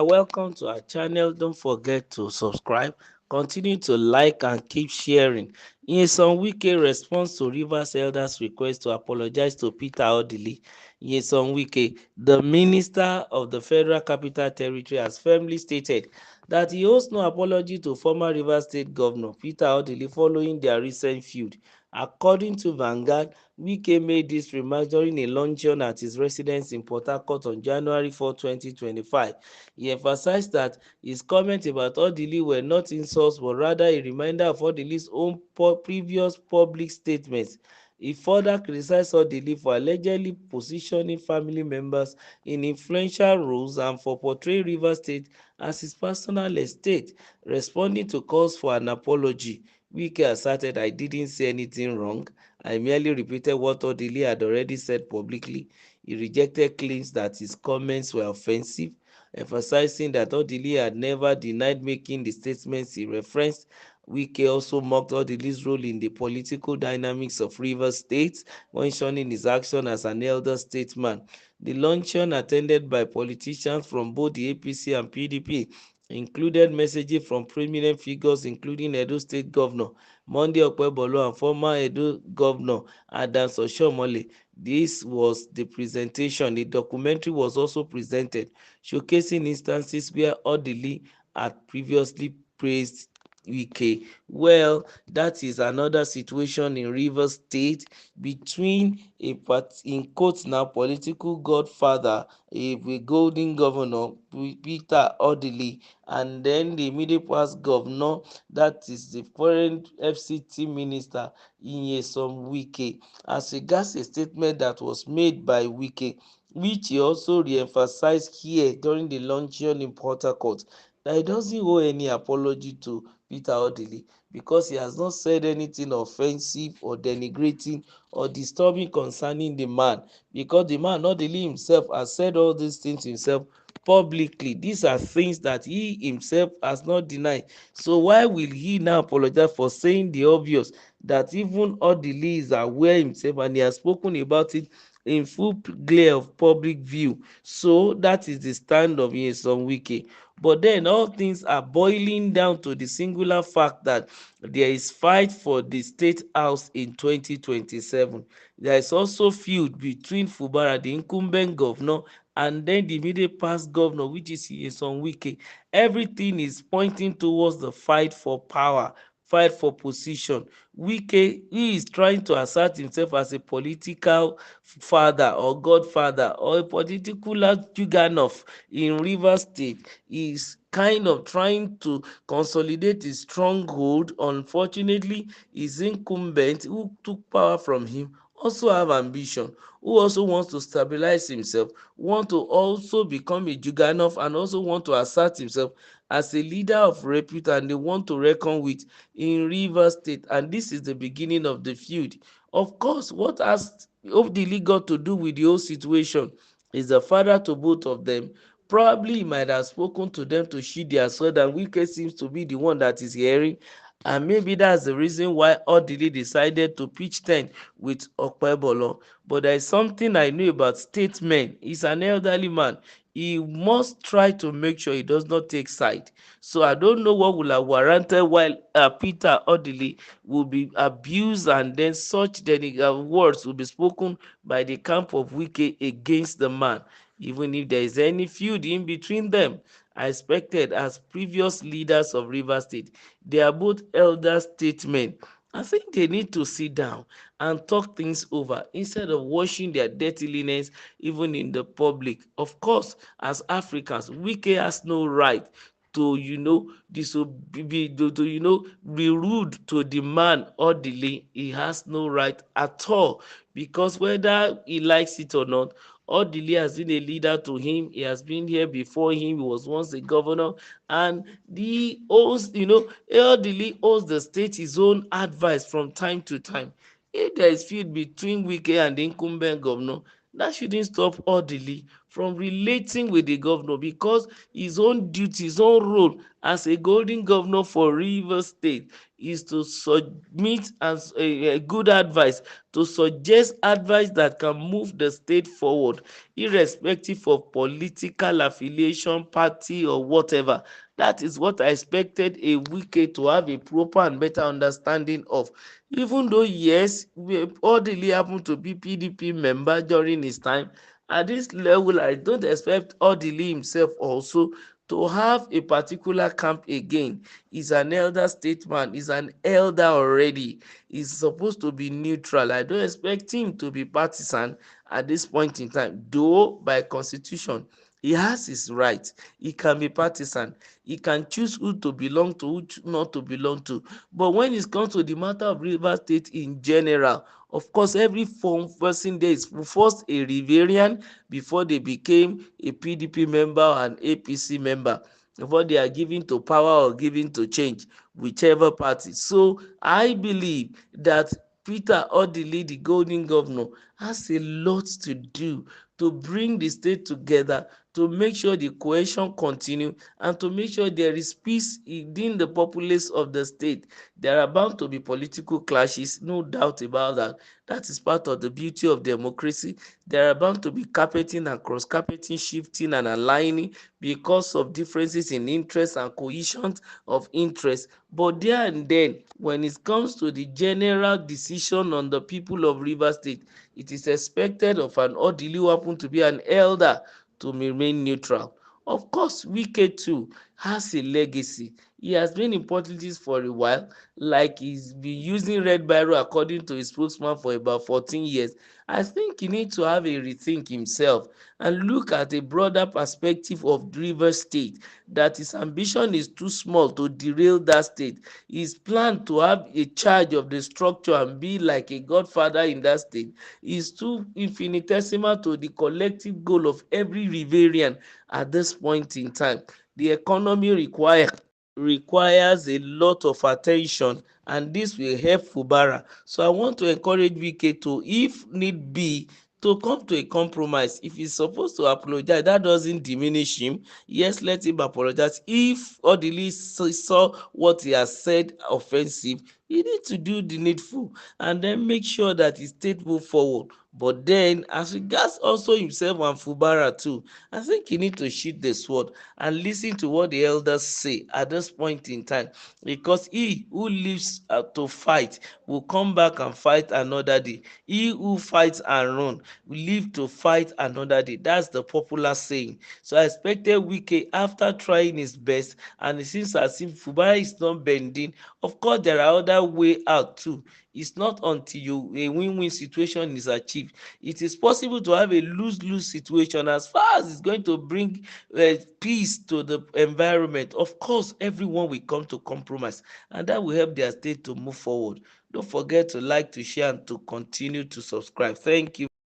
Welcome to our channel. Don't forget to subscribe. Continue to like and keep sharing. Nyesom Wike responds to Rivers elders' request to apologize to Peter Odili. Nyesom Wike, the minister of the Federal Capital Territory, has firmly stated that he owes no apology to former Rivers State Governor Peter Odili following their recent feud. According to Vanguard, Wike made this remark during a luncheon at his residence in Port Harcourt on January 4, 2025. He emphasized that his comments about Odili were not insults but rather a reminder of Odili's own previous public statements. He further criticized Odili for allegedly positioning family members in influential roles and for portraying Rivers State as his personal estate. Responding to calls for an apology, Wike asserted, "I didn't say anything wrong. I merely repeated what Odili had already said publicly." He rejected claims that his comments were offensive, emphasizing that Odili had never denied making the statements he referenced. Wike also mocked Odili's role in the political dynamics of Rivers State, mentioning his action as an elder statesman. The luncheon, attended by politicians from both the APC and PDP, included messages from prominent figures including Edo State Governor Monday Okpebholo and former Edo Governor Adams Oshiomhole. This was the presentation. The documentary was also presented, showcasing instances where Odili had previously praised Wike. Well, that is another situation in Rivers State between in quotes now, political godfather, a golden governor, Peter Odili, and then the immediate past governor, that is the current FCT minister, Nyesom Wike. As regards a statement that was made by Wike, which he also re-emphasized here during the luncheon in Port Harcourt, that he doesn't owe any apology to Peter Odili because he has not said anything offensive or denigrating or disturbing concerning the man, because the man Odili himself has said all these things himself publicly. These are things that he himself has not denied. So why will he now apologize for saying the obvious, that even Odili is aware himself and he has spoken about it in full glare of public view? So that is the stand of Nyesom Wike. But then all things are boiling down to the singular fact that there is fight for the state house in 2027. There is also feud between Fubara, the incumbent governor, and then the immediate past governor, which is Nyesom Wike. Everything is pointing towards the fight for power, fight for position. Wike, he is trying to assert himself as a political father or godfather or a political juggernaut in Rivers State. He is kind of trying to consolidate his stronghold. Unfortunately, his incumbent who took power from him also have ambition, who also wants to stabilize himself, want to also become a juggernaut, and also want to assert himself as a leader of repute and they want to reckon with in Rivers State. And this is the beginning of the feud. Of course, what has Obdili got to do with the whole situation? Is the father to both of them. Probably he might have spoken to them to sheathe their sword, and Wike seems to be the one that is hearing. And maybe that's the reason why Odili decided to pitch tent with Okpebholo. But there is something I know about statesmen. He's an elderly man. He must try to make sure he does not take side. So I don't know what will have warranted while Peter Odili will be abused, and then such words will be spoken by the camp of Wike against the man. Even if there is any feud in between them, I expected as previous leaders of Rivers State, they are both elder statesmen. I think they need to sit down and talk things over instead of washing their dirty linens even in the public. Of course, as Africans, Wike has no right to be rude to the man orderly. He has no right at all, because whether he likes it or not, Odili has been a leader to him. He has been here before him. He was once a governor, and the owes, Odili owes the state his own advice from time to time. If there is feud between Wike and the incumbent governor, that shouldn't stop Odili from relating with the governor, because his own duty, his own role as a golden governor for Rivers State is to submit as a good advice, to suggest advice that can move the state forward, irrespective of political affiliation, party, or whatever. That is what I expected a Wike to have a proper and better understanding of. Even though, yes, Odili happened to be PDP member during his time, at this level, I don't expect Odili himself also to have a particular camp again. He's an elder statesman, he's an elder already. He's supposed to be neutral. I don't expect him to be partisan at this point in time, though by constitution he has his right. He can be partisan. He can choose who to belong to, who not to belong to. But when it comes to the matter of Rivers State in general, of course, every form person there is first a Riverian before they became a PDP member or an APC member, before they are given to power or given to change, whichever party. So I believe that Peter Odili, the golden governor, has a lot to do to bring the state together, to make sure the cohesion continue, and to make sure there is peace within the populace of the state. There are bound to be political clashes, no doubt about that. That is part of the beauty of democracy. There are bound to be carpeting and cross-carpeting, shifting and aligning because of differences in interest and cohesion of interest. But there and then, when it comes to the general decision on the people of Rivers State, it is expected of an Odili who happen to be an elder to remain neutral. Of course, Wike too has a legacy. He has been in politics for a while, like he's been using red biro according to his spokesman for about 14 years. I think he needs to have a rethink himself and look at a broader perspective of Rivers State, that his ambition is too small to derail that state. His plan to have a charge of the structure and be like a godfather in that state is too infinitesimal to the collective goal of every Riverian at this point in time. The economy requires a lot of attention, and this will help Fubara. So I want to encourage Wike to, if need be, to come to a compromise. If he's supposed to apologize, that doesn't diminish him. Yes, let him apologize. If Odili saw what he has said offensive, he needs to do the needful and then make sure that his state move forward. But then, as regards also himself and Fubara too, I think he need to sheath the sword and listen to what the elders say at this point in time, because he who lives to fight will come back and fight another day. He who fights and run will live to fight another day. That's the popular saying. So I expected Wike, after trying his best, and it seems as if Fubara is not bending. Of course, there are other way out too. It's not until a win-win situation is achieved. It is possible to have a lose-lose situation, as far as it's going to bring peace to the environment. Of course, everyone will come to compromise, and that will help their state to move forward. Don't forget to like, to share, and to continue to subscribe. Thank you.